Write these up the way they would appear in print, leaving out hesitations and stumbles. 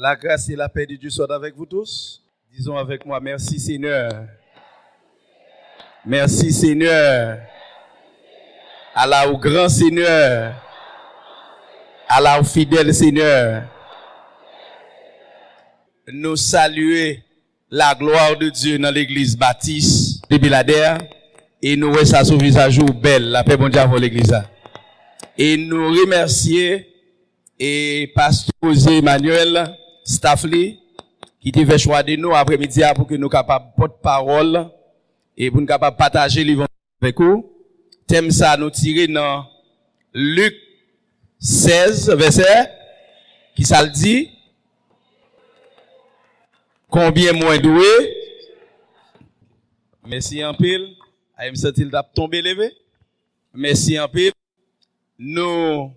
La grâce et la paix de Dieu soient avec vous tous. Disons avec moi, merci Seigneur. Merci Seigneur. Allah au grand Seigneur. Allah au fidèle Seigneur. Nous saluer la gloire de Dieu dans l'église baptiste de Bilader. Et nous voyons son visage belle, la paix bon Dieu pour l'église. Et nous remercier et pasteur José Emmanuel Staffley qui te fait choix de nous après-midi pour que nous capables porter parole et pour nous capables partager l'évangile avec vous. Thème ça nous tirer dans Luc 16 verset qui ça le dit combien moins doué. Merci en pile. Il me sent-il d'ap tomber levé. Merci en pile. Nous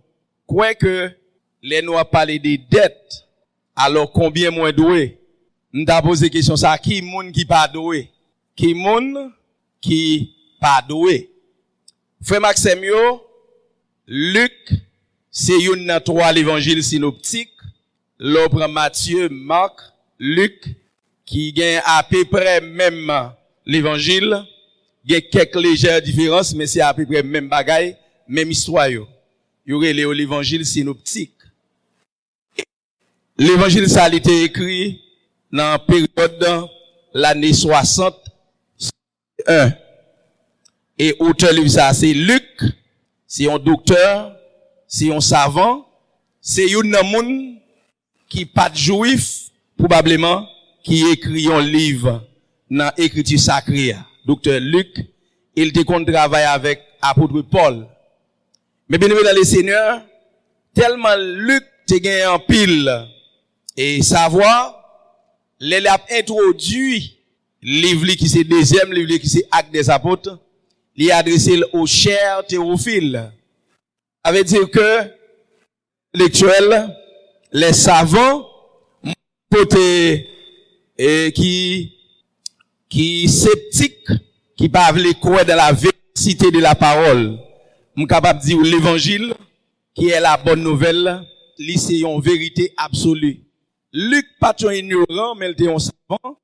croyons que les nous a parlé des dettes. Alors combien moins doué? Nous avons posé question ça qui moun qui pas doué? Qui moun qui pas doué? Frère Maxime yo, Luc c'est une dans trois l'évangile synoptique. L'autre Matthieu, Marc, Luc qui gagne à peu près même l'évangile. Il y a quelques légères différences mais c'est à peu près même bagaille, même histoire yo. Il y aurait l'évangile synoptique. L'évangile ça a été écrit dans la période l'année 61. Et auteur livre ça c'est Luc, c'est un docteur, c'est un savant, c'est un monde qui pas juif probablement qui écrit un livre dans l'écriture sacrée. Docteur Luc, il était qu'on travaille avec apôtre Paul. Mais bien aimé dans les seigneurs, tellement Luc te gagné en pile et savoir, il a introduit livre qui c'est deuxième livre qui c'est Actes des apôtres, il a adressé au cher Théophile. Ça veut dire que l'intellectuel, les savants côté qui sceptique, qui pas veulent croire dans la véracité de la parole. Je suis capable de dire l'évangile, qui est la bonne nouvelle, c'est une vérité absolue. Luc, pas ton ignorant, mais il est un savant.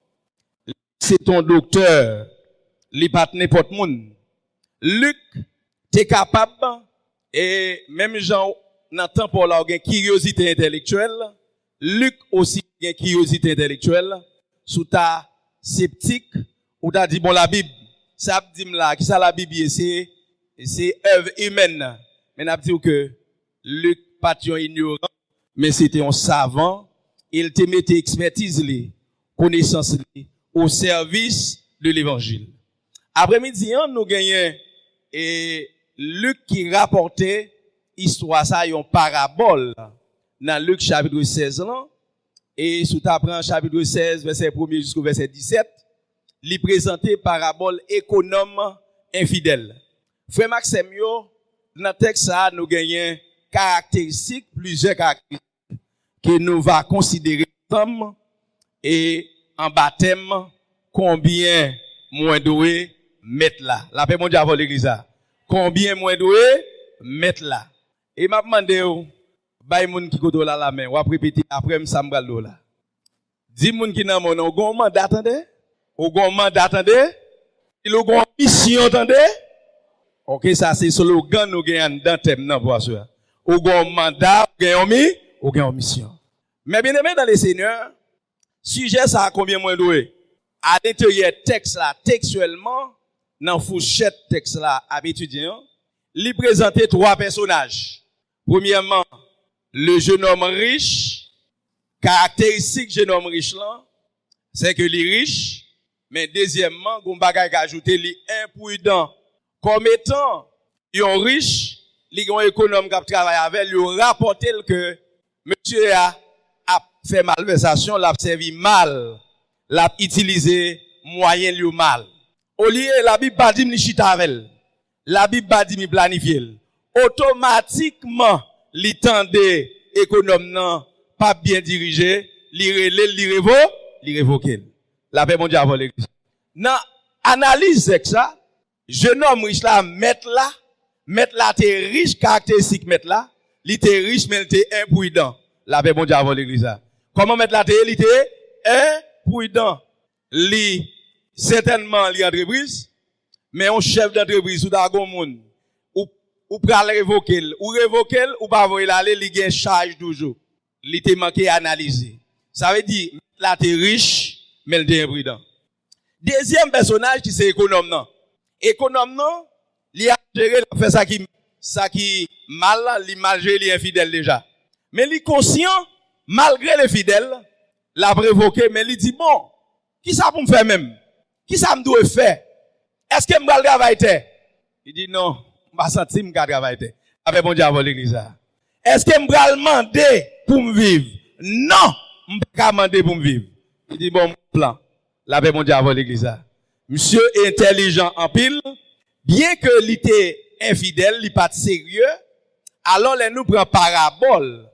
C'est ton docteur. Il pas n'importe monde. Luc, t'es capable, et même Jean, n'entend pas là, une curiosité intellectuelle. Luc aussi, une curiosité intellectuelle. Sous ta sceptique, ou t'as dit, bon, la Bible, ça dit là, qui ça la Bible, c'est œuvre humaine. Mais n'a dit que Luc pas un ignorant, mais c'était un savant. Il te mettait expertise connaissance au service de l'évangile. Après-midi, nous gagnons et Luc qui rapportait histoire ça une parabole dans Luc chapitre 16 là et sous t'apprends chapitre 16 verset 1er jusqu'au verset 17, il présentait parabole économe infidèle. Frère Maxime yo, dans texte ça nous gagnons caractéristiques, plusieurs caractéristiques que nous va considérer comme et en baptême combien moins doué mettre là. La paix mondiale pour l'église. Combien moins doué mettre là. Et m'a demandé bay moun qui koto là la main, ou répéter après m'sambral là. Dis moun qui nan mon gon mandat attendez? Ou gon mandat attendez? Il ou gon mission attendez? OK, ça c'est slogan nous gagne dans thème nan pour ça. Ou gon mandat, ou gagne mission. Mais bien aimé dans les seigneurs, sujet ça a combien moins doué? À l'intérieur texte là textuellement dans fourchette texte là à étudiant, il présentait trois personnages. Premièrement, le jeune homme riche, caractéristique jeune homme riche là, c'est que il est riche, mais deuxièmement, gon bagay ka ajouter li imprudent. Comme étant un riche, li gon économe qui travaille avec, lui rapporter que monsieur a fait malversation, l'a servi mal, l'a utilisé moyen lui mal. Au lieu la Bible pas dit ni chita avec, la Bible pas dit ni planifier. Automatiquement, li tendait économe nan pas bien dirigé, li révoquer. La paix mondiale pour l'église. Dans analyse ça, jeune homme riche là mettre là t'es riche caractéristique mettre là, il était riche mais il était imprudent. La paix mondiale pour l'église. Comment mettre la télé, il était imprudent. Li, certainement, li entreprise, mais un chef d'entreprise ou d'agon moun, ou pral révoquer, ou pas voyer l'aller, li gen charge toujours. Li te manqué analyser. Ça veut dire, la t'es riche, mais t'es imprudent. Deuxième personnage qui c'est économe non. Économe non, li a géré, il fait ça qui mal, li mal géré, li infidèle déjà. Mais li conscient, malgré les fidèles, l'a révoqué, mais li dit bon, qui ça pour me faire même? Qui ça me doit faire? Est-ce que me travailler? Il dit non, m'a senti me travailler. Avec mon diable l'église. Est-ce que me demander pour me vivre? Non, me pas demander pour me vivre. Il dit bon plan. La paix mondiale avant l'église. Monsieur est intelligent en pile, bien que il était infidèle, il pas sérieux, alors les nous prend parabole.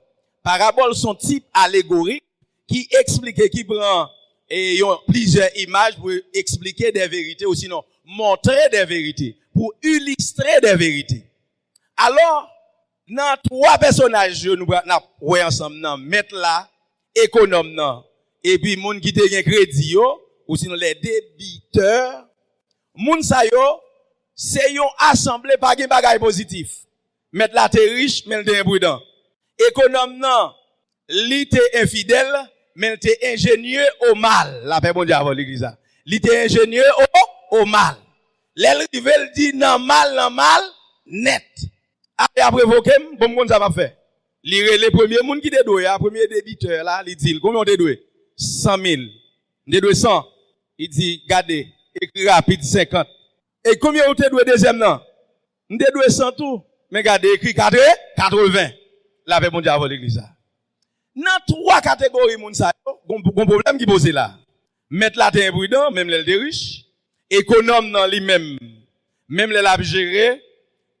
Parabole sont type allégorique qui explique, qui prend plusieurs images pour expliquer des vérités ou sinon montrer des vérités, pour illustrer des vérités. Alors, dans trois personnages, nous voyons ensemble, mettre là, économe, et puis moun qui te gen crédit yo, ou sinon les débiteurs, moun sa yo, c'est yon assemblée par gen bagay positif. Mettre là, t'es riche, mais t'es imprudent. Économe nan, li t'es infidèle, mais t'es ingénieux au mal. La paix mondiale avant l'église. Li t'es ingénieux au mal. L'elle rivel dit nan mal, net. Après vokem, bon moun ça va faire. Li les premiers moun qui te doué, premier débiteur là, li dit combien on te doué? 100 000. On doué 100. Il dit gardez, écrit rapide 50. Et combien on te doué deuxième non? On te doué 100 tout, mais gardez écrit 80. La paix mondiale avant l'église. Dans trois catégories moun ça, gon problème qui pose là. Mettre la t'es imprudent, même les riches, économe dans lui-même, même les l'a géré,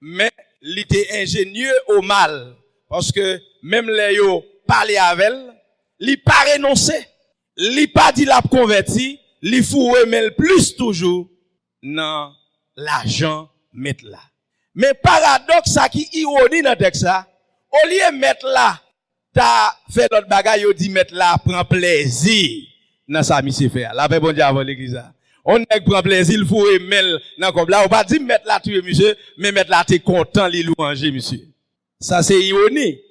mais il était ingénieux au mal. Parce que même les yo parlé avec elle, il pas renoncé, il pas dit la converti, il faut remettre plus toujours dans l'argent mettre là. Mais paradoxe ça qui ironie dans texte ça, au lieu de mettre là, t'as fait d'autres bagages, yo dit mettre là prend plaisir dans ça monsieur faire. La paix bon Dieu avant l'église. On prend plaisir, il faut remettre dans comme là, on pas dire mettre là tuer monsieur, mais mettre là t'es content les louanger monsieur. Ça c'est ironie.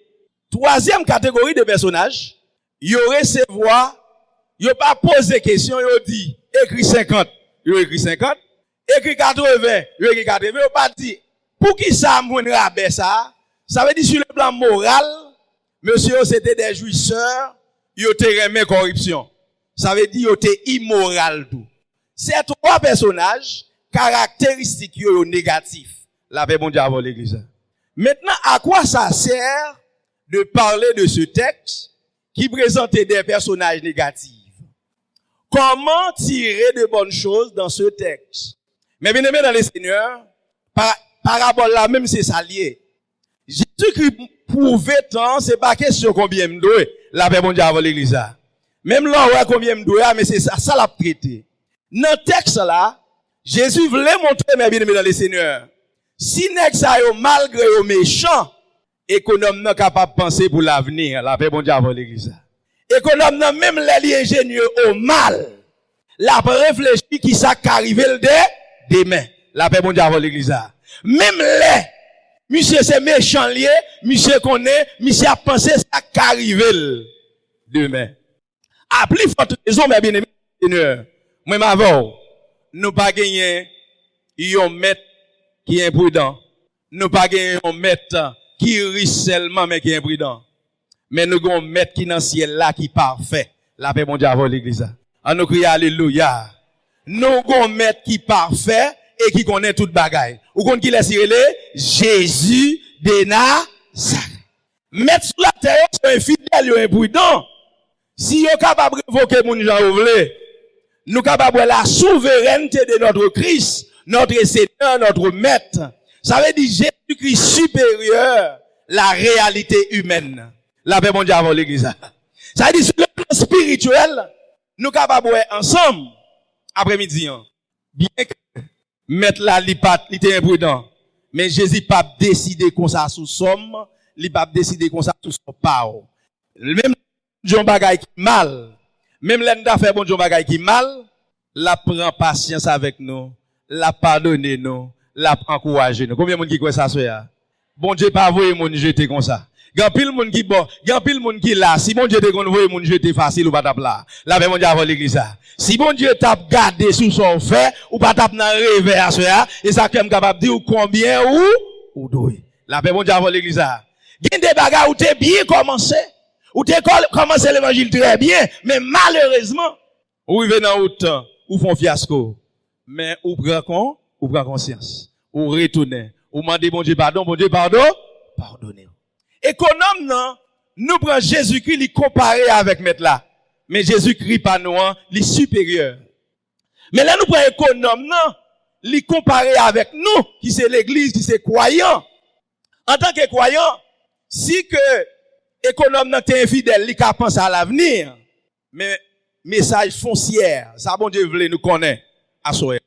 Troisième catégorie de personnages, yo recevoir, yo pas poser question, yo dit écrit 50, yo écrit 50, écrit 80, yo écrit 80, yo pas dit pour qui ça moun rabais ça? Ça veut dire sur le plan moral, monsieur c'était des jouisseurs, yo te remet corruption. Ça veut dire yo te immoral tout. Ces trois personnages caractéristiques yo négatifs. La paix bon Dieu avant l'église. Maintenant, à quoi ça sert de parler de ce texte qui présentait des personnages négatifs? Comment tirer de bonnes choses dans ce texte? Mais bien aimé dans les seigneurs, parabole là même c'est ça lié. Jésus-Christ prouvait tant, c'est pas question combien me doit, la paix bon Dieu avant l'église. Même là, ouais, combien me doit, mais c'est ça l'a traité. Dans le texte là, Jésus voulait montrer, mes bien-aimés dans les seigneurs, si nèg sa yo malgré yo méchant, économe nan capable penser pour l'avenir, la paix bon Dieu avant l'église. Économe nan même les ingénieux au mal, la réfléchir qui ça qu'arriver le demain, la paix bon Dieu avant l'église. Même les monsieur c'est méchant lié, monsieur connaît, monsieur a pensé ça qu'arriver demain. A plus forte raison mes bien-aimés seigneur. Moi m'avons nous pas gagner yon maître qui est imprudent. Nous pas gagner un maître qui riche seulement mais qui est imprudent. Mais nous avons un maître qui dans le ciel là qui est parfait. La paix mon Dieu avant l'église. On nous crie alléluia. Nous avons un maître qui est parfait et qui connaît toute bagaille. Ou qu'on qui laisse Jésus de Nazareth. Maître sur la terre c'est un fidèle et imprudent. Si yo capable révoquer mon Jean Ouvlé, nous capable la souveraineté de notre Christ, notre Seigneur, notre Maître. Ça veut dire Jésus-Christ supérieur la réalité humaine. La paix mondiale avant l'église. Ça veut dire sur le plan spirituel, nous capables ensemble après-midi. Bien que Maître là il était imprudent, mais Jésus pas décidé comme ça sous somme, il pas décidé comme ça sous son parole. Même Dieu bagay qui mal. Même l'en fait bon Dieu bagay qui mal, la prend patience avec nous, la pardonne nous, la encourage nous. Combien de monde qui croit ça soya? Bon Dieu pas voyer moun jeter comme ça. Gan pile moun qui bon, gan pile moun qui là, si bon Dieu te kon voyer moun jeter facile ou pas tap là. La bon Dieu avant l'église ça. Si bon Dieu t'a gardé sous son fait ou pas tap nan rêve à soya, et ça comme capable dire combien ou doy. La bon Dieu avant l'église ça. Gen des bagarres où t'es bien commencé. Ou t'es commencé l'évangile très bien, mais malheureusement, ou arrivé dans autant, ou font fiasco. Mais ou prend conscience. Ou retourner. Ou demander bon Dieu pardon, pardonnez. Économe, non, nous prenons Jésus-Christ, il comparé avec maître là. Mais Jésus-Christ, pas nous, il est supérieur. Mais là, nous prenons économe, non, il comparé avec nous, qui c'est l'église, qui c'est croyant. En tant que croyant, si que économe nan t'es infidèle, li ka pense à l'avenir. Mais message foncière, ça bon Dieu voulait nous connaître à soir.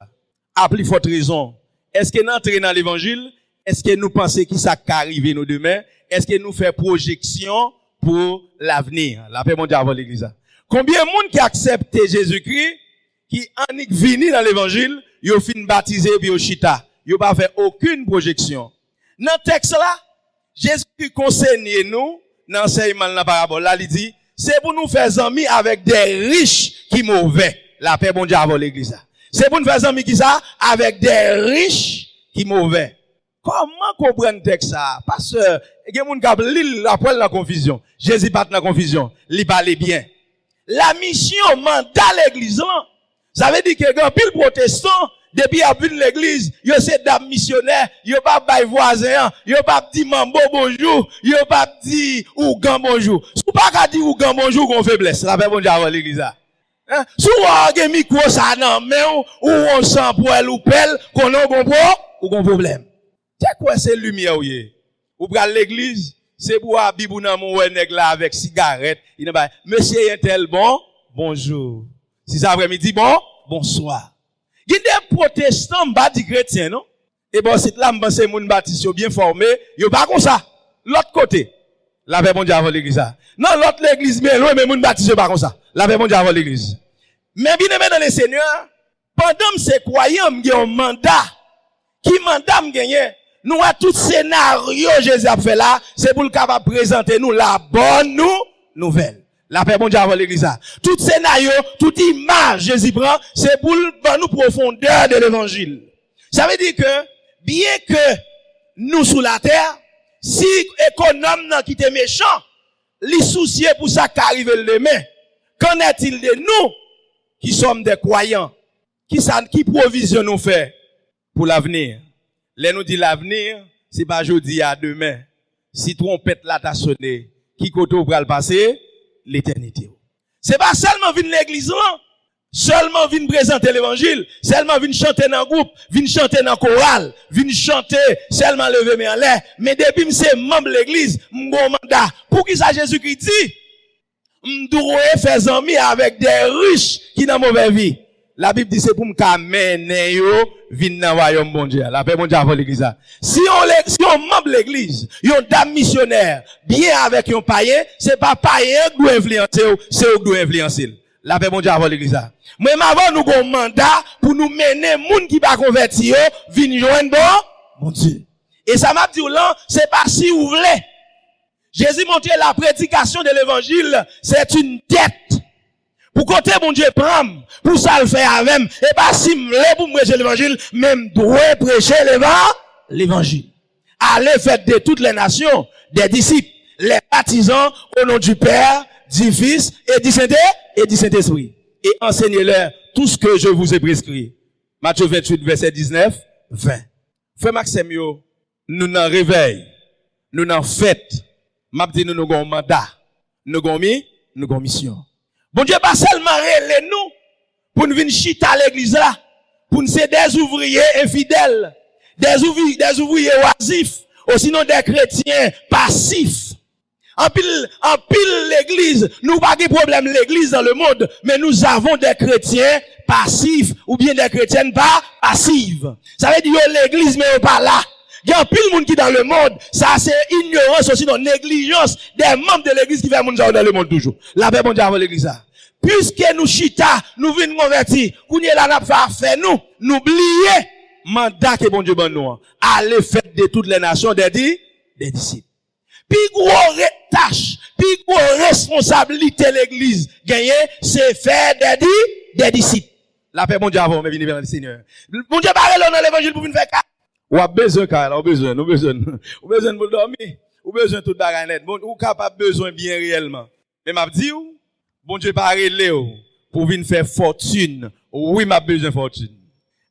A plus forte raison. Est-ce que nous entrons dans l'évangile? Est-ce que nous pensons qui ça va arriver nous demain? Est-ce que nous faisons projection pour l'avenir? La paix mondiale avant l'église. Combien de monde qui accepte Jésus-Christ, qui en est venu dans l'évangile, yo fin baptisé puis yo chita. Yo pas fait aucune projection. Dans le texte là, Jésus-Christ conseille nous dans l'enseignement de la parabole, là, il dit, c'est pour nous faire amis avec des riches qui mauvais. La paix, bon Dieu, avant l'église. C'est pour nous faire amis qui ça? Avec des riches qui mauvais. Comment comprendre le texte ça? Parce que, il y a des gens qui lisent la confusion. Jésus pas dans la confusion. Il parle bien. La mission, mandat l'église, ça veut dire que quand pile protestant, depuis à venir l'église, yo c'est d'ab missionnaire, yo pas bay voisin, yo pas dit mambo bonjour, yo pas dit ou gan bonjour. Sou pas ka dit ou gan bonjour qu'on faiblesse. La paix bon Dieu avant l'église là. Hein? Sou a gen micro ça nan men ou on sent pour elle ou pelle qu'on a gon problème. C'est quoi c'est lumière ou pral l'église, c'est pour a bibou nan mon nèg là avec cigarette, il ba monsieur un tel bonjour. Si ça après-midi bonsoir. Il y a des protestants, pas des chrétiens, non? Et bon, c'est là, m'pense, moun baptiste, bien formé, yo pas comme ça. L'autre côté. La paix, bon Dieu, avant l'église, non, l'autre l'église, mais loin, mais moun baptiste, pas comme ça. La paix, bon Dieu, avant l'église. Mais bien aimé dans les seigneurs, pendant ces croyants, m'gè un mandat. Qui mandat m'gagné? Nous, à tout scénario, Jésus a fait là, c'est pour le capable présenter nous la bonne nouvelle. La paix bon Dieu avant l'église. Tout scénario, toute image, Jésus prend, c'est pour nous profondeur de l'évangile. Ça veut dire que, bien que nous sous la terre, si économe qui était méchant, les soucier pour ça qui arrive le demain, qu'en est-il de nous, qui sommes des croyants, qui provision nous fait pour l'avenir? Là nous dit l'avenir, c'est pas aujourd'hui à demain. Si trompette là t'a sonné, qui côté va le passer? L'éternité. C'est pas seulement venir l'église là, seulement venir présenter l'évangile, seulement venir chanter dans groupe, venir chanter dans chorale, venir chanter seulement lever mes en l'air, mais depuis c'est membre l'église, mon mandat. Pour qui ça Jésus-Christ dit? M'doué faire amis avec des riches qui n'ont mauvaise vie. La Bible dit c'est pour m'amener yo vinn dans royaume bon Dieu. La paix bon Dieu avant l'église. Si on membre l'église, yon dame missionnaire bien avec un païen, c'est pas païen qui doit influencer, c'est eux qui doit influencer. La paix bon Dieu avant l'église. Même avant nous avons un mandat pour nous mener moun qui pas converti yo vinn joindre bon Dieu. Et ça m'a dit là, c'est pas si vous voulez. Jésus montrait la prédication de l'évangile, c'est une dette. Pour côté mon Dieu prend, pour ça le faire avec, et pas si m'le pour prêcher l'évangile, même doit prêcher l'évangile. Allez faire de toutes les nations, des disciples, les baptisants au nom du Père, du Fils et du Saint-Esprit. Et enseignez-leur tout ce que je vous ai prescrit. Matthieu 28, verset 19, 20. Frère Maxime, nous n'en réveil, nous n'en fête, m'a dit nous avons un mandat, nous avons mission. Bon Dieu, pas seulement relève nous, pour nous venir chiter à l'église là, pour nous ser des ouvriers infidèles, des ouvriers oisifs, ou sinon des chrétiens passifs. En pile l'église, nous pas de problème l'église dans le monde, mais nous avons des chrétiens passifs, ou bien des chrétiennes pas passives. Ça veut dire l'église, mais pas là. Il y a pile monde qui dans le monde, ça c'est ignorance aussi, dans négligence des membres de l'église qui fait moun dans le monde toujours. La paix bon Dieu avant l'église ça. Puisque nous chita, nous venons convertir, kounye la n'a pas fait nous, n'oubliez mandat que bon Dieu ban nous. Aller faire de toutes les nations des disciples. Puis gros tâche, puis gros responsabilité l'église gagner, c'est faire des disciples. La paix bon Dieu avant, mais venez vers le Seigneur. Bon Dieu parle dans l'évangile pour venir faire ça. Ou a besoin car ou besoin pour dormir, ou besoin tout bagarre net. Bon, ou capable besoin bien réellement. Mais m'a dit bon Dieu pas relé pour venir faire fortune. Oui, m'a besoin fortune.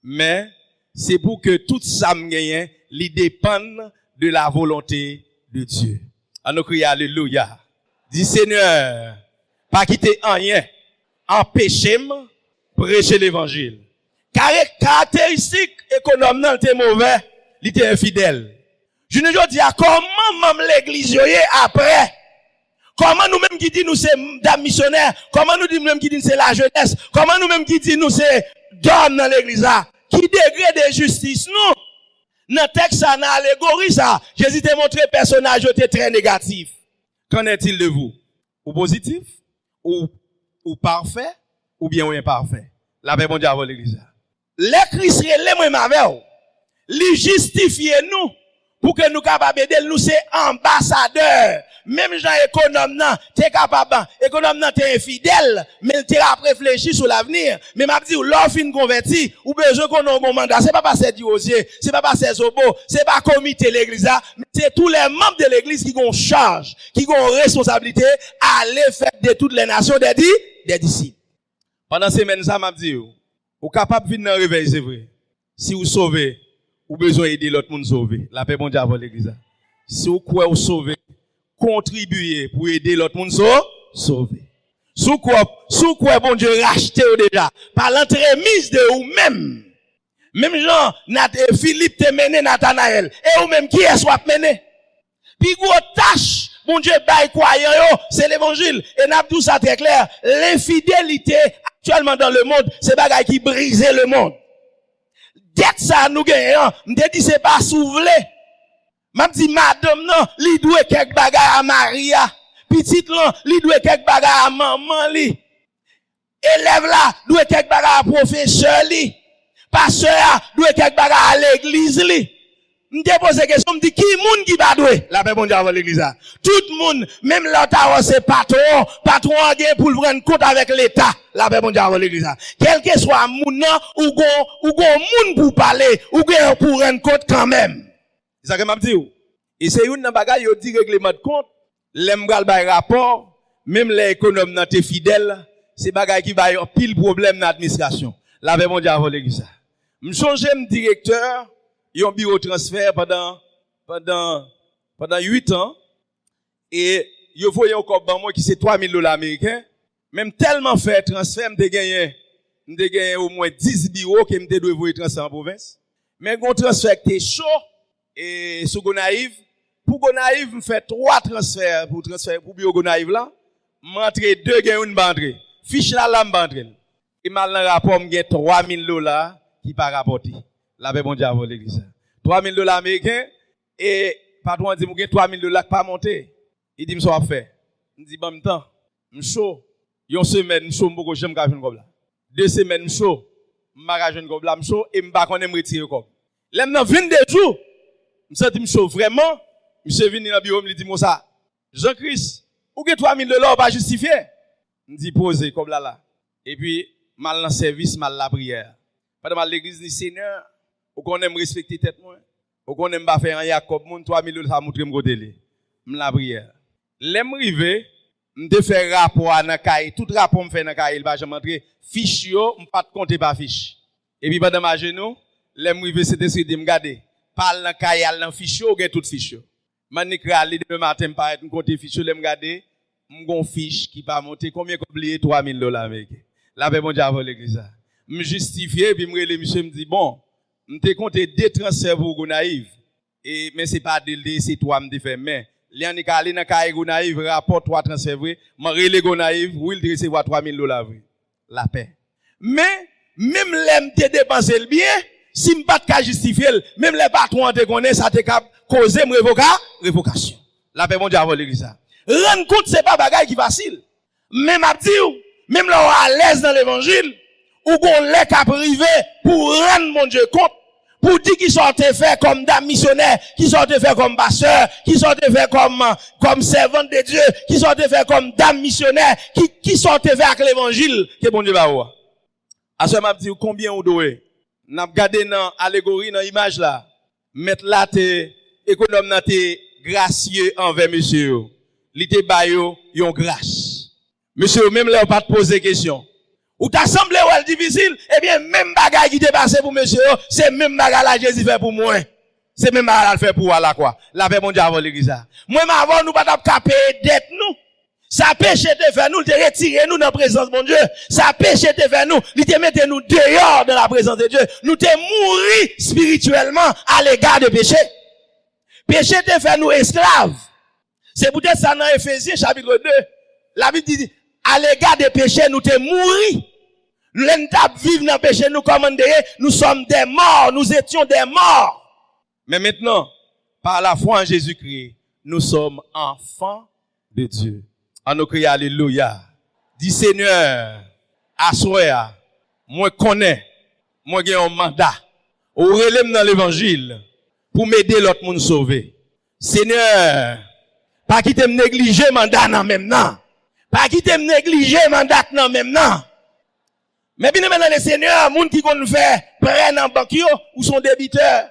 Mais c'est pour que tout ça me gagne, il dépend de la volonté de Dieu. On nous crie alléluia. Dis Seigneur, pas quitter rien, empêchez-moi prêcher l'évangile. Car caractéristique économe non était mauvais, il était infidèle. Je ne dis pas comment même l'église yoye après. Comment nous-mêmes qui dit nous c'est dame missionnaire, comment nous dit nous-mêmes qui dit c'est la jeunesse, comment nous-mêmes qui dit nous c'est d'homme dans l'église là, qui degré de justice nous. Dans texte ça, dans allégorie ça, Jésus t'a montré personnage était très négatif. Qu'en est-il de vous? Ou positif, ou parfait, ou bien ou imparfait? La paix bon Dieu avant l'église. Les Christiens, les moi m'avait, les justifier nous, pour que nous capables d'aider, nous c'est ambassadeurs. Même gens économes nan, t'es capable, économe nan t'es infidèle, mais t'es à réfléchir sur l'avenir. Mais m'a dit, l'offre fin converti, ou besoin qu'on ait un bon mandat. C'est pas passer Diosier, c'est pas passer Zobo, c'est pas comité l'église là, mais c'est tous les membres de l'église qui ont charge, qui ont responsabilité à aller faire de toutes les nations des disciples. Pendant ces semaines, ça m'a dit, ou capable de venir dans le réveil, c'est vrai. Si vous sauvez, ou besoin d'aider l'autre monde sauver. La paix bon Dieu avant l'église. Si vous croyez vous sauver, contribuer pour aider l'autre monde sauver. Sous quoi bon Dieu racheter déjà par l'entremise de vous-même. Même Jean, Philippe te mené Nathanaël et ou même qui est soit mené. Puis gros tâche bon Dieu bail croyant yo, c'est l'évangile et n'a tout ça très clair. L'infidélité actuellement dans le monde, c'est bagaille qui brise le monde. Dès que ça nous gagne, m'te dit c'est pas souvlé. M'a dit madame non, li doit quelque bagarre à Maria. Petite là, li doit quelque bagarre à maman li. Élève là, doit quelque bagarre à professeur li. Pasteur doit quelque bagarre à l'église li. M'te pose question, me dit qui moun qui va doué? La paix bon Dieu avant l'église. Tout monde, même l'autre c'est patron a gagné pour le prendre compte avec l'état. La paix bon Dieu avant l'église. Quel que soit moun nan ou gon moun pour parler, ou gon pour rendre compte quand même. C'est ça que m'a dit. Et c'est une bagaille yo dit règlement de compte, l'aime gal bay rapport, même les économes nan te fidèle, c'est bagaille qui va yon pile problème dans l'administration. La paix bon Dieu avant l'église. M'songe directeur yon bureau transfert pendant 8 ans et yo voyé encore ban moi qui c'est $3,000 américains, même tellement fait transfert m'te gagné au moins 10 bureaux que m'te doit voyer transfert en province. Mais gon transfert qui était chaud et sous Gonaïve, pour Gonaïve me fait 3 transferts pour bureau Gonaïve là, m'entrer 2 gagne une bandre. Fiche là m'entrer. Et mal dans rapport me gagne $3,000 qui pas rapporté. La paix bon Dieu avant l'église. $3,000 américains et patron dit m'gagne $3,000 qui pas monter. Il dit m'so a fait. Me dit bon temps, m'chaud. Une semaine m'chaud m'boko j'aime ka joindre comme là. 2 semaines m'chaud, m'pa joindre comme là m'chaud et m'pa connait me retirer comme. L'aime dans 22 jours. M'senti m'chaud vraiment. Monsieur vini dans bureau me dit moi ça. Jean-Christ, ou que $3,000 pas justifié. Me dit poser comme là. Et puis mal dans service, mal la prière. Pendant l'église du Seigneur, ou qu'on aime respecter tête moi, ou qu'on aime pas faire un Jacob moun $3,000 ça montrer me côté li. La prière. L'aime rivé, m'te faire rapport dans cahier, tout rapport me fait dans cahier, il va jamais entrer fiche yo, m'pas compter pas fiche. Et puis pendant ma genou, l'aime rivé c'était ce de me garder. Parle dans cahier, dans fiche yo, gen tout fiche yo. Manik rali demain matin pas être compter fiche yo, l'aime garder, m'gon fiche qui pas monter combien oublié $3,000 américains. La paix bon Dieu avant l'église. Me justifier puis me relé monsieur me dit bon, m'te compté 2 transferts pour Gonaïve et mais c'est pas DLD c'est toi me fait mais li an ka aller dans cahier Gonaïve rapport 3 transferts vrai, me relé Gonaïve, oui il recevoir $3,000 vrai. La paix. Mais même l'aime te dépenser le bien, si m'pas pas justifier, même les patrons te connaissent, ça te cap causer révocation. La paix mondiale avec l'église. Rendre compte, c'est pas bagaille qui facile. Même à dire, même là, à l'aise dans l'évangile, ou qu'on l'est qu'à privé pour rendre mon Dieu compte, pour dire qu'ils sont faits comme dame missionnaire, qu'ils sont faits comme pasteur, qu'ils sont faits comme servante de Dieu, qu'ils sont faits comme dame missionnaire, qui sont faits avec l'évangile, que bon Dieu va voir. À ce moment, dit combien on doit. N'a regardé dans allégorie, dans image là. Mettre là, t'es, économe là, t'es gracieux envers monsieur. Li te bayo, yon grâce. Monsieur, même là, on pas te poser question. Ou t'as semblé ou elle difficile, eh bien, même bagaille qui t'est passé pour monsieur, c'est même bagaille là Jésus fait pour moi. C'est même bagaille là fait pour Allah, quoi. La paix, mon Dieu, avant l'église. Moi, avant, nous pas taper dette, nous. Ça péché te fait nous, te retirer nous dans la présence de mon Dieu. Ça péché te fait nous, il te mette nous dehors de la présence de Dieu. Nous te mourir spirituellement à l'égard de péché. Péché te fait nous esclaves. C'est peut-être ça dans Éphésiens chapitre 2. La Bible dit, à l'égard des péchés, nous te mourir. Nous l'entap vivre dans le péché, nous commander, nous sommes des morts, nous étions des morts. Mais maintenant, par la foi en Jésus-Christ, nous sommes enfants de Dieu. En nous crier alléluia. Dis Seigneur, assoya, moi connais, moi j'ai un mandat. Ou relève dans l'évangile pour m'aider l'autre monde sauver. Seigneur, pas qui t'aime négliger mandat non même non. Pas qui t'aime négliger mandat non même non. Mais bien maintenant les seigneurs, moun qui qu'on fait prennent en banque ou sont débiteurs.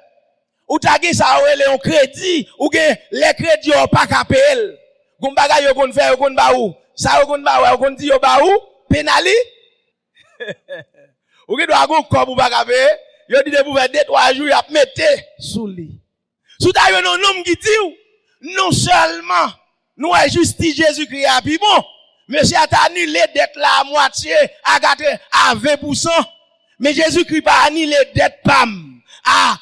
Ou t'as gagné ça ou un crédit ou que les crédits ont pas qu'à payer. Gon bagay yo kon faire yo kon ba ou. Ça yo kon ba ou, yo kon di yo ba ou, pénali. Ou ki doit gon comme ou pas qu'à payer. Yo dit de pour faire 2-3 jours y a mette sous lit. Sous ta yo non homme qui dit non seulement nous est justice Jésus-Christ a puis bon. Monsieur a annulé dette là à moitié à 20%. Mais Jésus-Christ pas annulé dette pam à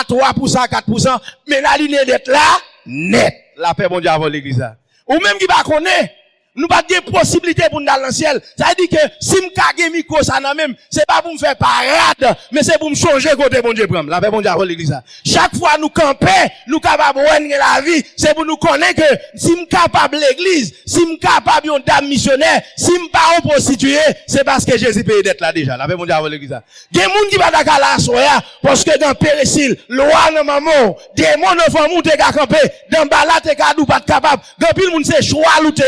3%, 4%. Mais la ligne dette là net. La paix bon Dieu avant l'église. Ou même qui pas connaît, nous pas de possibilité pour nous dans le ciel. Ça veut dire que si me kage micro ça nan même, c'est pas pour me faire parade, mais c'est pour me changer côté bon Dieu prendre. La paix bon Dieu avant l'église. Chaque fois nous camper, nous capable de la vie, c'est pour nous connaître que si me capable l'église, si me capable une dame missionnaire, si me pas un prostitué, c'est parce que Jésus paye d'être là déjà. La paix bon Dieu avant l'église. Des moun qui va d'accord là soya parce que dans péricile, loi nan maman, démon ne font monter ka camper, dans balade te ka dou pas capable. Grand pile moun c'est choix louté.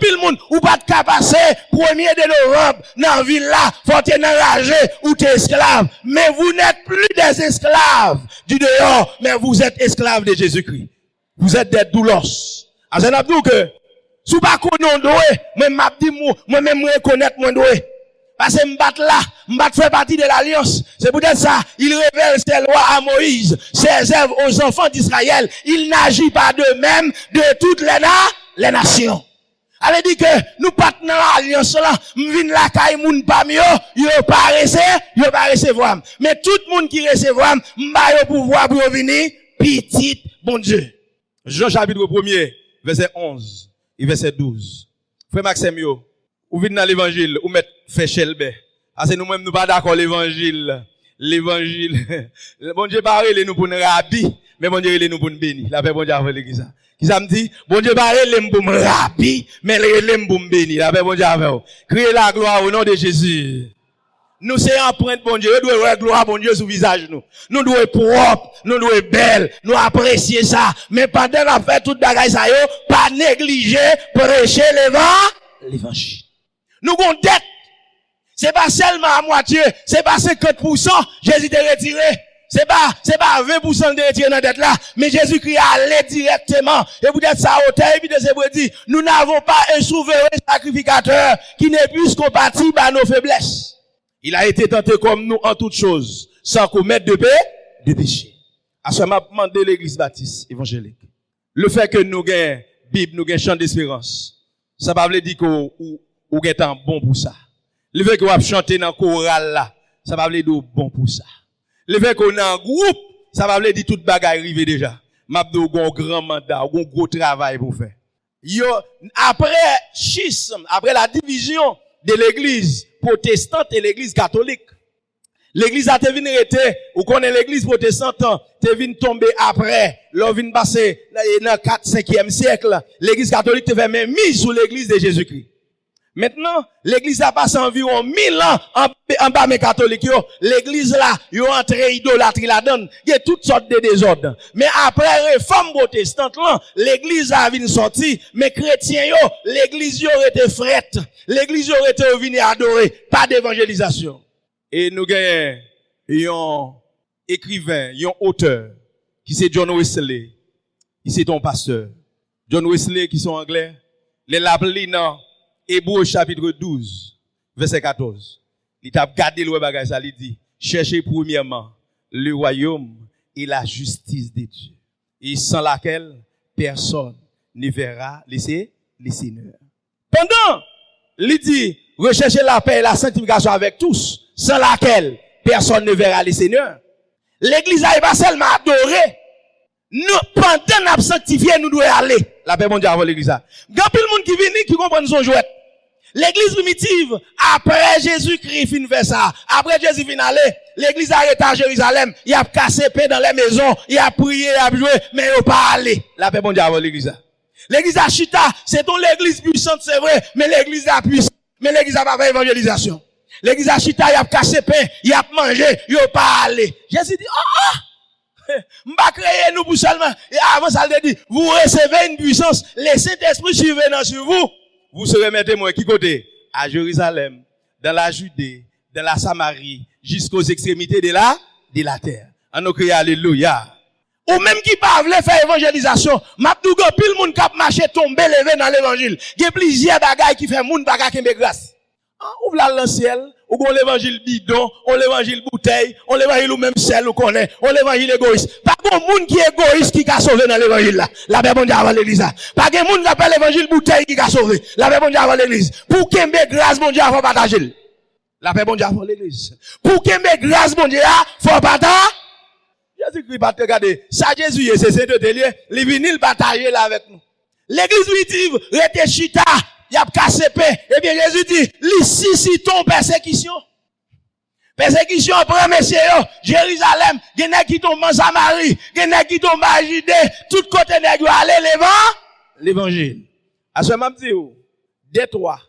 Pile moun ou pas de passer 1er de novembre dans ville là faut être enragé ou t'es esclave mais vous n'êtes plus des esclaves du dehors mais vous êtes esclaves de Jésus-Christ vous êtes des doulos a ça n'a dit que sous pas connait doué même m'a dit moi même reconnaître moi doué parce que m'bat fait partie de l'alliance c'est peut-être ça il révèle ses lois à Moïse ses œuvres aux enfants d'Israël il n'agit pas de même de toutes les nations. avait dit que nous pas dans l'alliance là, m'vin la kay moun pa mi yo pas recevoir. Mais tout monde qui recevoir, m'ba yo pouvoir pour venir petit bon Dieu. Jean chapitre 1er, verset 11 et verset 12. Frère Maxime yo, ou vinn dans l'évangile, ou mettre fait chelbe. Parce que nous-mêmes nous pas d'accord l'évangile. L'évangile. Bon Dieu pas relé nous pour nous rabbi, mais bon Dieu relé nous pour nous bénir. La paix bon Dieu avec l'église. Qui ça me dit? Bon Dieu pas relé pour me rabbi, mais relé pour me bénir. La paix bon Dieu avec vous. Criez la gloire au nom de Jésus. Nous c'est empreinte bon Dieu, nous devons voir gloire bon Dieu sur visage nous. Nous devons être propre, nous devons être belle, nous apprécier ça. Mais pendant la fait toute bagaille ça yo, pas négliger prêcher l'évangile. Nous avons dette. C'est pas seulement à moitié, c'est pas 50%, Jésus t'a retiré. C'est pas 20% de retiré dans la dette là, mais Jésus-Christ allé directement. Et vous êtes ça au terre, et puis de ce dit, nous n'avons pas un souverain sacrificateur qui n'est plus compatible à nos faiblesses. Il a été tenté comme nous en toutes choses, sans commettre de péché. À ce moment, demandé l'église baptiste évangélique. Le fait que nous gagnons Bible, nous gagnons chant d'espérance, ça va dire qu'on est un bon pour ça. Le fait qu'on va chanter dans le choral là, ça va dire bon pour ça. Le fait qu'on est en groupe, ça va dire toute bagaille arrivé déjà. M'abdou gon grand mandat, gon gros travail pour faire. Yo, après schisme, après la division de l'église protestante et l'église catholique, L'église a te venu rete, ou connaît l'église protestante, te venu tomber après, l'on vient passer dans 4, 5e siècle, l'église catholique te fait même mise sur l'église de Jésus-Christ. Maintenant, l'église a passé environ 1000 ans en bas mes catholiques, l'église là, yo entré idolâtrie la donne, il y a toutes sortes de désordres. Mais après réforme protestante là, l'église a venu sortir, mais chrétiens yo, l'église yo été frette, l'église yo été venu adorer, pas d'évangélisation. Et nous gagnons un écrivain, un auteur, qui c'est John Wesley, qui c'est ton pasteur. John Wesley, qui sont anglais, les l'appelé dans Hébreux chapitre 12, verset 14. Il t'a gardé le bagage, ça lui dit, cherchez premièrement le royaume et la justice de Dieu, et sans laquelle personne ne verra les Seigneurs. Pendant, il dit, recherchez la paix et la sanctification avec tous, sans laquelle personne ne verra les Seigneurs. L'église a pas seulement adoré. Nous, pendant nous sanctifier, nous devons aller. La paix mondiale avant l'église. Quand pile monde qui vient, qui comprend son jouet. L'église primitive, après Jésus-Christ fin fait ça, après Jésus fin aller, l'église arrête à Jérusalem, il a cassé paix dans les maisons, il a prié, il a joué, mais il n'a pas allé. La paix mondiale avant l'église. L'église à Chita, c'est ton l'église puissante, c'est vrai, mais l'église à puissante, mais l'église a pas fait évangélisation. L'église à Chita, il a cassé pain, il a mangé, il n'a pas allé. Jésus dit, m'ba créer nous pour seulement, et avant ça, il dit, vous recevez une puissance, laissez l'esprit survenant sur vous. Vous serez mes témoins qui côté? À Jérusalem, dans la Judée, dans la Samarie, jusqu'aux extrémités de la terre. On nous crie alléluia. Ou même qui pas voulu faire évangélisation, m'abdougo pile moun k'ap marcher tomber levé dans l'évangile. Il y a plusieurs bagailles qui fait moun baka kembe grâce. Ouvre la dans le ciel, ou on l'évangile bidon, on l'évangile bouteille, on l'évangile ou même sel ou connaît, on l'évangile égoïste. Pas de monde qui est égoïste qui a sauvé dans l'évangile là. La paix bon Dieu avant l'église. Pas de monde qui appelle l'évangile bouteille qui a sauvé. La paix bon Dieu avant l'église. Pour kembe grâce bon Dieu faut partager. La paix bon Dieu avant l'église. Pour kembe grâce bon Dieu faut partager. Jésus-Christ va te regarder. Ça Jésus c'est sainteté lié, il vient batailler là avec nous. L'église primitive rete chita. Il a cassé paix. Eh bien, Jésus dit, ici, si ton persécution. Persécution, prend messieurs, Jérusalem, gen qui tombe en Samarie, gen qui tombe en Judée, tout côté nèg yo aller l'évangile. À ce moment dit des toi,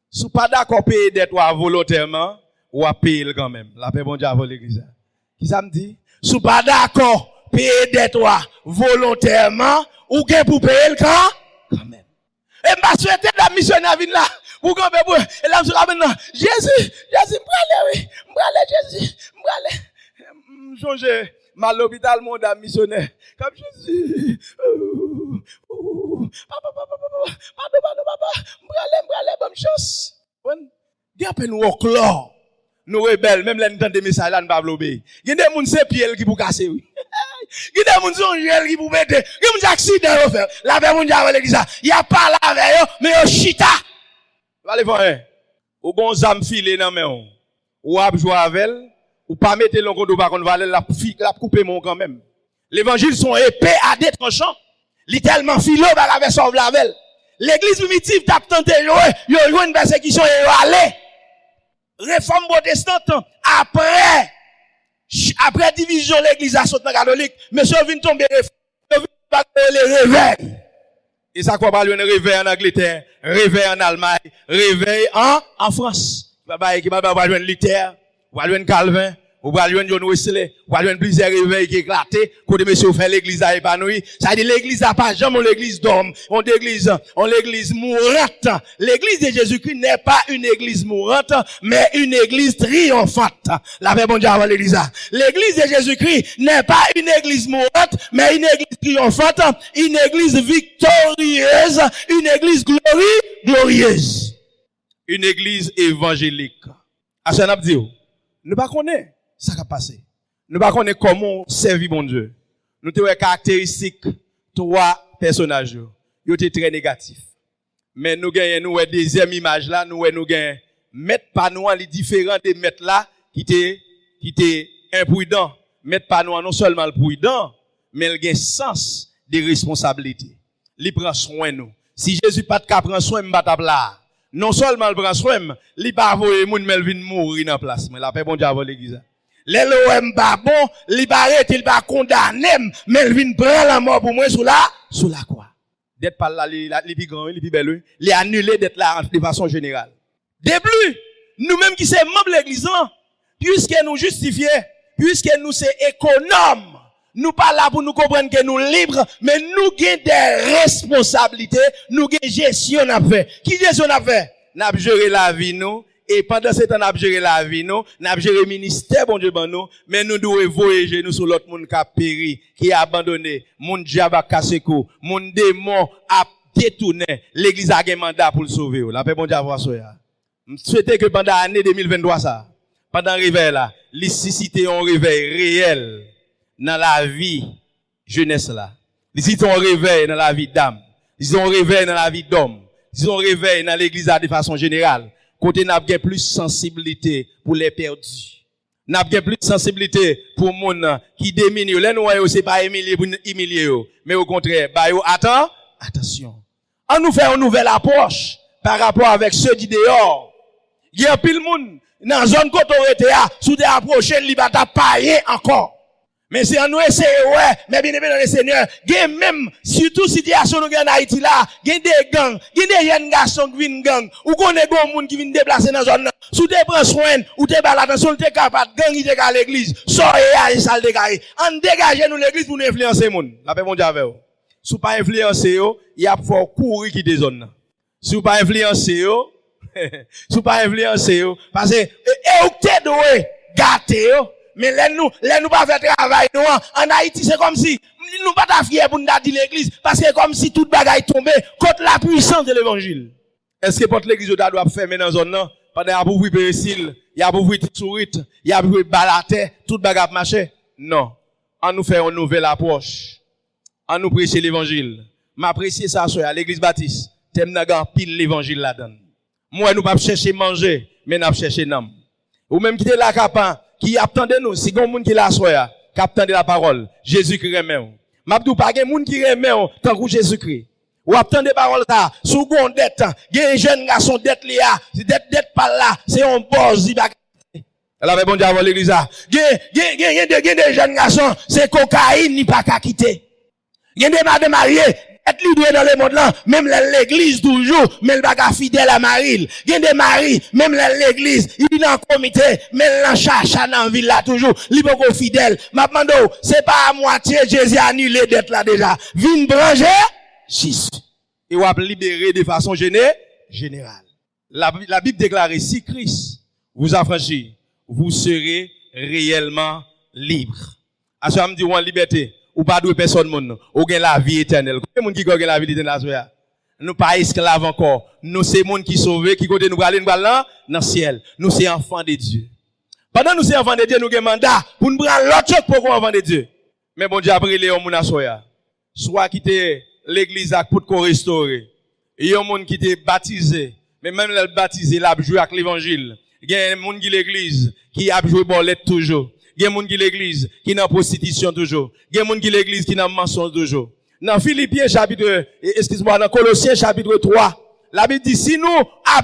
sous pas d'accord payer des toi volontairement, ou à payer quand même. La paix bon Dieu avant l'église. Qui ça me dit? Sous pas d'accord payer des toi volontairement, ou gen pour payer quand même. Et m'a souhaité la missionnaire vient là. Pour qu'on peut, et là, je maintenant, Jésus, m'brale, oui, m'brale, Jésus, m'brale. M'changer, mal l'hôpital, mon dame missionnaire. Comme Jésus. Papa, m'brale, bonne chance. Dis à peine nous au clore. Nous rebelles, même l'entend des messages là, nous pas obéir. Il y a des gens c'est pied qui pour casser, oui. Il y a des gens sont gel qui pour mettre. Il y a des accidents à faire. La paix mondiale avec l'église. Il y a pas là avec eux, mais au chita. Allez voir. Ou bon zam filé dans main. Ou ap jouer avec elle, ou pas mettre l'on contre pas contre valer la couper mon quand même. L'évangile sont épais à des tranchants. Littéralement philo va avec sauve la velle. L'église primitive tape tenté yo une persécution et yo aller. Réforme protestante après division l'église à sauter catholique, monsieur vient tomber le réveil. Et ça quoi parler un réveil en Angleterre, réveil en Allemagne, réveil en France. Qui va joindre Luther, va joindre Calvin, ou va joindre John Wesley, va joindre plusieurs réveils qui éclatés, côté monsieur fait l'église à épanouir. Ça dit l'église a pas jamais l'église d'homme, on l'église mourante. L'église de Jésus-Christ n'est pas une église mourante, mais une église triomphante. La paix bon Dieu avant l'église. L'église de Jésus-Christ n'est pas une église mourante, mais une église triomphante, une église victorieuse, une église glorieuse. Une église évangélique. À ce n'a-dit, nous pas connaître ça qui a passé. Nous pas connaître comment servir bon Dieu. Nous avons caractéristiques trois personnages. Ils étaient très négatifs. Mais nous gagnons nous deuxième image là, nous gagnons mettre pas nous les différents des maîtres là qui étaient imprudents. Mettre pas nous non seulement le prudent, mais il a sens de responsabilité. Il prend soin de nous. Si Jésus pas de prendre soin de nous, là. Non seulement il prend soin, il pas voyer moun mais il vient mourir dans place. Mais la paix bon Dieu avant l'église. Les l'OM pas bon, li barré, il pas condamné, mais il vient prendre la mort pour moi sous la croix. D'être par là, les plus grands, les plus belles, les annuler d'être là de façon générale. Depuis, nous-mêmes qui sommes membres de l'église, puisque nous justifions, puisque nous sommes économes, nous pas là pour nous comprendre que nous libres, mais nous avons des responsabilités, nous avons gestion à faire. Qui gestion à faire? Nous avons géré la vie, nous. Et pendant ce temps, nous avons géré la vie, nous. Nous avons géré le ministère, bon Dieu, nous. Mais nous devons voyager, nous, sur l'autre monde qui a péri, qui a abandonné. Mon diable a cassé cou. Mon démon a détourné. L'église a un mandat pour le sauver. La paix, bon Dieu, avoir ça. Je souhaite que pendant l'année 2023, ça, pendant le réveil, là, susciter un réveil réel dans la vie jeunesse, là. Susciter un réveil dans la vie d'âme. Susciter un réveil dans la vie d'homme. Susciter un réveil dans l'église de façon générale. Côté n'a pas plus sensibilité pour les perdus. N'a pas plus sensibilité pour moun qui démine. Les noirs c'est pas humilier pour humilier mais au contraire, bah yo attention. On nous fait une nouvelle approche par rapport avec ceux du dehors. Il y a pile moun dans zone côté là, sous des approches li ba ta payer encore. Mais si on nous essaie, ouais, mais bien aimé dans le Seigneur, gen même, surtout situation nous gen en Haïti là, gen des gangs, gen des jeunes garçons qui viennent gang, ou connaît bon monde qui viennent déplacer dans zone là, sous te prend soin, ou te bal attention, te capable gang il te à l'église, sortez ça le dégager. On dégage nous l'église pour nous influencer moun. La paix mon Dieu avec vous. Si pas influencer yo, il y a faut courir qui des zones là. Si pas influencer yo, si pas influencer yo, parce que et ou te doué gâter yo. Mais nous pas faire travail, nous, en Haïti, c'est comme si, nous pas ta fier pour nous dire l'église, parce que comme si toute bagaille tombait contre la puissance de l'évangile. Est-ce que pour l'église, doit fermer dans la zone, non? Pendant à bouvrir Pérésil, il y a bouvrir Tsourite, il y a bouvrir Balaté, toute bagaille marché? Non. On nous fait une nouvelle approche. On nous prêcher l'évangile. M'apprécier ça, à l'église baptiste. T'aimes n'a pile l'évangile là-dedans. Moi, nous pas chercher manger, mais nous chercher nam. Ou même qui est là, capant, qui attendait nous, si gon moun qui la soya, qui attendait la parole, Jésus-Christ remet ou. M'abdou pas gen moun qui remet ou, tant que Jésus-Christ. Ou attendez parole ça, sous gon dette, gen jeune garçon dette liya, si dette pas là, c'est un boss, il va. Elle avait bon Dieu avant l'église là. Gen des jeunes garçons, c'est cocaïne, ni pas qu'à quitter. Gen des madame mariées, être libre dans le monde là, même l'église toujours, mais le baga fidèle à Marie. Il y a des maris, même l'église, il est en comité, mais l'en cherche dans la ville là toujours, il est fidèle. M'appando, c'est pas à moitié, Jésus a annulé d'être là déjà. Vine brancher, Jésus. Et on va libérer de façon générale. La Bible déclare, si Christ vous affranchit, vous serez réellement libre. À ce moment, dit, on liberté. Ou pas de personne monde ou gain la vie éternelle. Combien monde qui gagne la vie éternelle? Nous pas esclaves encore. Nous c'est monde qui sauvé qui côté nous aller dans le ciel. Nous c'est enfants de Dieu. Pendant nous c'est enfants de Dieu, nous avons mandat pour nous prendre l'autre chose pour qu'on enfants de Dieu. Mais bon Dieu après les hommes na soya. Soit quitter l'église pour qu'on restaurer. Et y a monde qui était baptisé, mais même le baptisé là jouer avec l'évangile. Il y a monde qui l'église qui a joué bolette toujours. Il y a des gens qui l'église qui dans prostitution toujours. Il y a des gens qui l'église qui dans mensonge toujours. Dans Philippiens chapitre, excuse-moi, dans Colossiens chapitre 3, la Bible dit si nous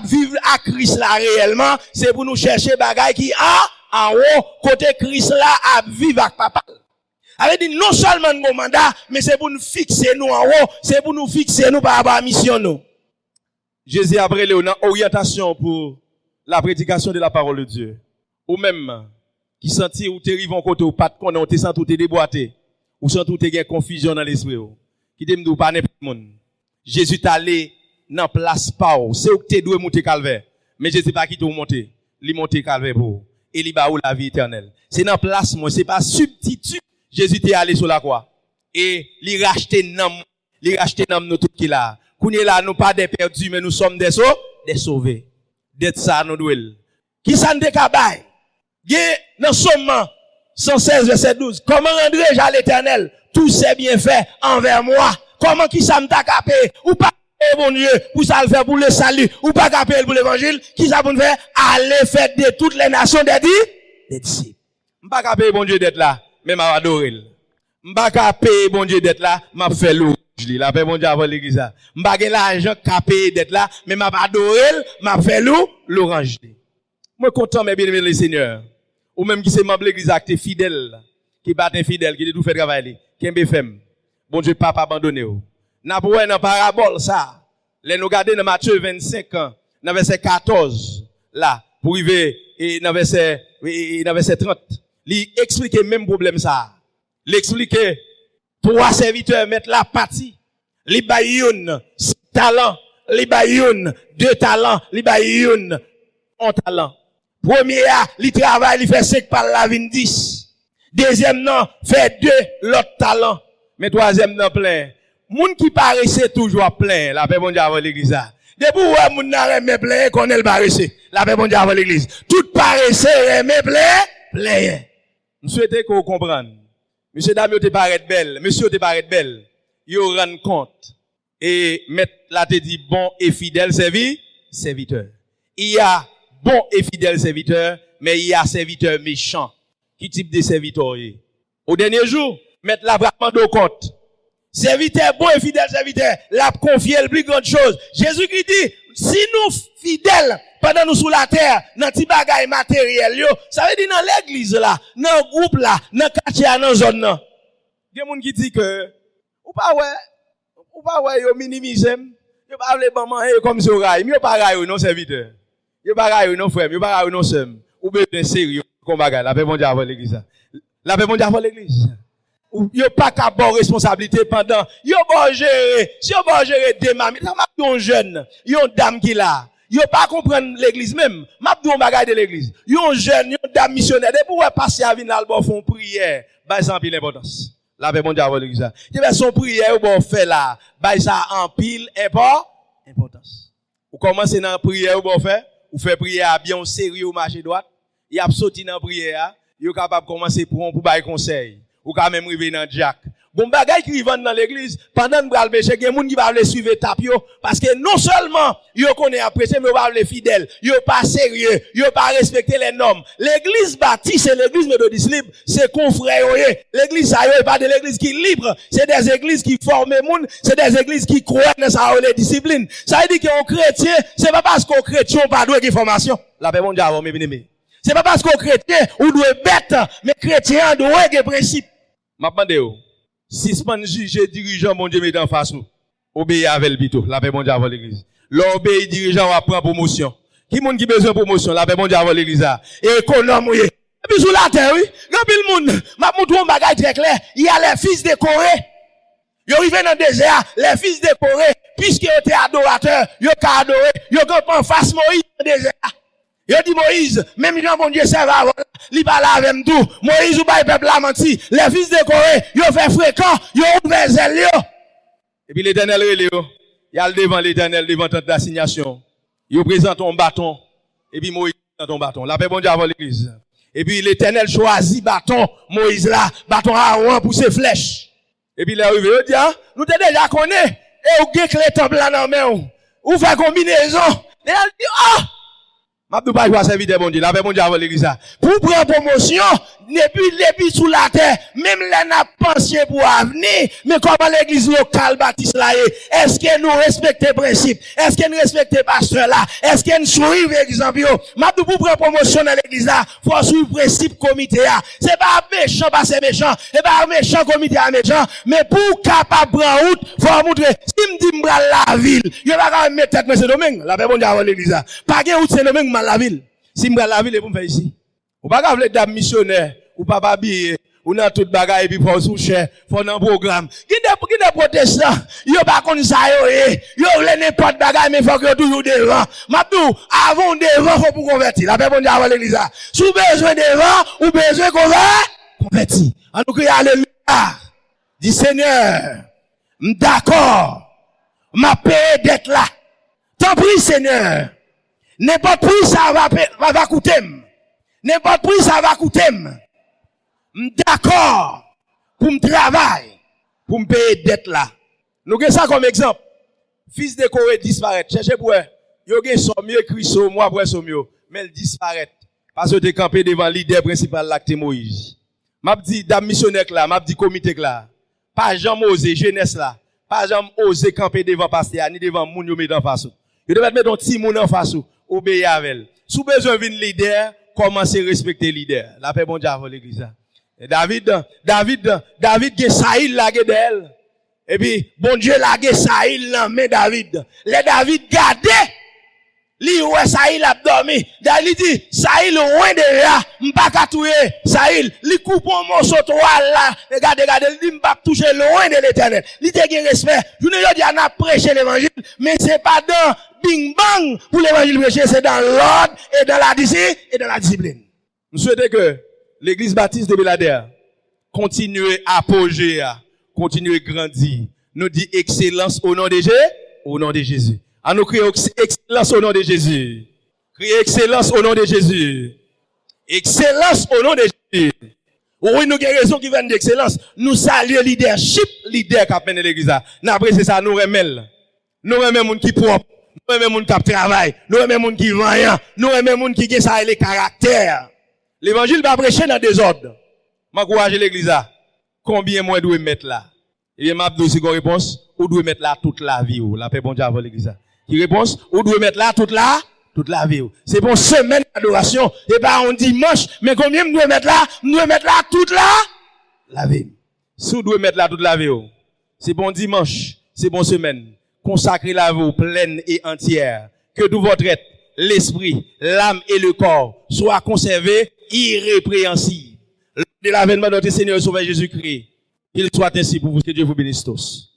vivre à Christ là réellement, c'est pour nous chercher bagaille qui en haut, côté Christ là à vivre avec papa. Elle dit non seulement nos mandat, mais c'est pour nous fixer nous en haut, c'est pour nous fixer nous par rapport à la mission nous. Jésus après une orientation pour la prédication de la parole de Dieu. Ou même qui sentit ou t'es en côté ou pas de connaître, ou t'es senti ou t'es déboîté, ou senti ou t'es gain confusion dans l'esprit, qui t'aime d'ou pas n'importe monde. Jésus t'a allé dans place pas ou, c'est où t'es doué monter calvaire. Mais Jésus pas qui t'ou monter, li monter calvaire pour, et li ba ou la vie éternelle. C'est dans place moi, c'est pas substitut. Jésus t'est allé sur la croix. Et li racheter nam nous tout qui là. Kounye là, nous pas des perdus, mais nous sommes des sauvés. D'être ça, nous douel. Qui s'en décabaye? Dans Somme 116, verset 12. Comment rendrai-je à l'éternel tous ces bienfaits envers moi? Comment qui ça me t'a capé? Ou pas, bon Dieu, pour ça le faire pour le salut? Ou pas capé pour l'évangile? Qui ça pour nous faire? Aller faire de toutes les nations des disciples. M'pas capé, bon Dieu, d'être là, mais m'a adoré. M'pas capé, bon Dieu, d'être là, m'a fait louange. La paix, bon Dieu, avant l'église. M'pas capé l'argent capé d'être là, mais m'a adoré, m'a fait louange. Moi, content, mes bien-aimés, le Seigneur. ou même qui c'est membre de l'église qui est fidèle, qui bat infidèle, qui tout fait travailler, qui est femme. Bon Dieu pas abandonné. N'a pas dans parabole ça. Les nous garder dans Matthieu 25 dans verset 14 là pour arriver et dans verset 30. Il explique même problème ça. Il explique 3 serviteurs mettent la partie. Li bayoun 6 talents, li bayoun 2 talents, li bayoun 1 talent. Premier li travaille, li fait 5 par la vin 10. Deuxième non, fait 2 l'autre talent. Mais troisième non plein. Moun qui paraissait toujours plein, la paix bon Dieu avant l'église. Depuis où moun n'a remet plein, qu'on est le paraissait. La paix bon Dieu avant l'église. Tout paraissait remet plein. Je souhaite qu'on comprenne. Monsieur Damio te paraît belle, monsieur te paraît belle. Yo rend compte. Et mettre la te dit bon et fidèle serviteur. Il y a bon et fidèle serviteur, mais il y a serviteur méchant. Qui type de serviteur? Au dernier jour, mettre la vraiment de compte. Serviteur bon et fidèle serviteur, l'a confié le plus grande chose. Jésus-Christ dit, si nous fidèles pendant nous sous la terre, dans petit bagay matériel yo, ça veut dire dans l'église là, dans le groupe là, dans le quartier, dans la zone là. Il y a des gens qui disent que, ou pas ouais, yo minimise, yo pas vle bon manger comme ça rail, yo pas rail non serviteur. Yo pas rail non frère, yo pas rail non sœur. Ou bien sérieux comme bagay, la paix bon Dieu avant l'église. La paix bon Dieu avant l'église. Yo pas qu'à bonne responsabilité pendant, yo bon gérer, si yo bon gérer des mamies, ça m'a yon jeune, yon dame qui là. Yo pas comprendre l'église même, m'a dit on bagay de l'église. Yon jeune, yon dame missionnaire, de pour passer à venir là font prière, bah ça en pile importance. La paix bon Dieu avant l'église. Tu fais son prière bon fait là, bah ça en pile importance. Ou commencez dans prière bon fait, ou fait prière bien sérieux ou marcher droite, y a sorti dans prière, yo capable commencer pour bailler conseil. Ou quand même arriver dans Jack. Bon bagay qui vend dans l'église, pendant nous bral péché, il y a des gens qui va le suivre étape yo, parce que non seulement yo connaît apprécié, mais yo pas le fidèle, yo pas sérieux, yo pas respecter les normes. L'église bâtie, c'est l'église méthodiste libre, c'est confrère yo. L'église ça yo pas de l'église qui libre, c'est des églises qui forment monde, c'est des églises qui croient dans ça les disciplines. Ça veut dire qu'un chrétien, c'est pas parce qu'un chrétien pas doué qui formation. La paix bon Dieu avant mes bien-aimés. C'est pas parce qu'un chrétien ou doit bête, mais chrétien doit des principes. M'a demandé si span juge dirigeant bon Dieu met en face nous obéir avec le bito la paix bon Dieu avant l'église l'obéir dirigeant va prendre promotion qui monde qui besoin promotion la paix bon Dieu avant l'église et économe oui et puis sous la terre oui grand pile monde m'a montré un bagage très clair il y a les fils de Corée yo arrivé dans le désert les fils de Corée puisque ils étaient adorateurs yo ka adorer yo en face Moïse dans le désert. Yo dit Moïse, même Jean bon Dieu serve avant, li parle avec tout. Moïse ou pas peuple la menti. Les fils de Corée, yo fait fréquent, yo ouvert zèle yo. Et puis l'Éternel relé yo. Y a le devant l'Éternel devant tente d'assignation. Yo présente ton bâton et puis Moïse dans ton bâton. La paix bon Dieu avant l'église. Et puis l'Éternel choisit bâton Moïse là, bâton Aaron pour ses flèches. Et puis il est arrivé, yo dit nous te déjà connaît et ou gen clé temple là dans main ou fait combinaison. Et elle dit Mabdou pas jouer serviteur bon Dieu, la paix bon Dieu avant l'église. Pour prendre promotion, depuis sous la terre, même là n'a pensé pour avenir, mais comment l'église locale baptiste là est-ce que nous respectons principe? Est-ce que nous respectons pasteur là? Est-ce que nous suivons exemple yo? Mabdou pour prendre promotion dans l'église là, faut suivre principe comité là. C'est pas méchant parce que méchant, c'est pas méchant comité à méchant, mais pour capable prendre route, faut montrer si me dit m'bral la ville, yo pas quand mettre tête monsieur Domingue, la paix bon Dieu avant l'église là. Pas gain route c'est Domingue la ville. Si m'bral la ville et pour me faire ici. Ou pas vle dame missionnaire, ou pas habillé, ou dans toute bagaille et puis pour sous cher, faut dans programme. Qui des protestants, yo pas comme ça yo vle n'importe bagaille mais faut que toujours devant. Mabdou, avant devant faut pour convertir. La paix bon Dieu avant l'église. Sous besoin devant ou besoin convertir. En tout cas alléluia. Dis Seigneur, d'accord. M'a payé d'être là. Tant pis Seigneur. N'importe prix ça va coûter. N'importe prix ça va coûter. D'accord pour me travailler, pour me payer dette là. Nous avons ça comme exemple. Fils de Corée disparaît. Cherchez pour eux. Yo gen somme écrit sur moi après somme mais il disparaît parce que tu es campé devant leader principal là que Moïse. M'a dit dame missionnaire là, m'a dit comité là. Pas jamais oser jeunesse là. Pas jamais oser camper devant pasteur ni devant moun yo met en face. Yo devait mettre un petit moun en face. Obéir avec elle. Sous besoin d'un leader, commencer à respecter les leaders. La paix bon Dieu avant l'église. David qui Saïl la d'elle. Et puis, bon Dieu la Saïl là, mais David. Les David gardé. Li ouais Saïl a dormi. David dit, Saïl loin déjà, m'pas ka touyer. Saïl, li coupe un morceau toile là. Regardez, il dit m'pas toucher loin de l'éternel. Li te gen respect. Je ne dis pas prêcher l'évangile, mais c'est pas dans bing bang pour l'évangile prêcher, c'est dans l'ordre et dans la discipline. Nous souhaitons que l'église baptiste de Belader continue à apogée, continue à grandir. Nous dit excellence au nom de Jésus, au nom de Jésus. À nous crier excellence au nom de Jésus. Crier excellence au nom de Jésus. Excellence au nom de Jésus. Oui, nous avons raison qui viennent d'excellence. Nous saluons leadership, leader qui a mené l'église. Après, c'est ça, nous remettons. Nous remettons les gens qui propre. Nous remettons les gens qui travaillent. Nous remettons les gens qui vaillants. Nous remettons les gens qui ont les caractères. L'évangile va prêcher dans le désordre. M'encourage l'église. Combien moi dois mettre là? Et bien, m'a donné une réponse. Ou doit mettre là toute la vie. La paix bon Dieu avant l'église. Qui réponse? Ou doit mettre là toute la vie. C'est pour semaine d'adoration. Et pas un dimanche. Mais combien me doit mettre là? Me doit mettre là toute la vie. Si vous doit mettre là toute la vie. C'est bon dimanche. C'est bon semaine. Consacrez la vie pleine et entière. Que tout votre être, l'esprit, l'âme et le corps soient conservés irrépréhensibles. De l'avènement de notre Seigneur et Sauveur Jésus-Christ. Qu'il soit ainsi pour vous. Que Dieu vous bénisse tous.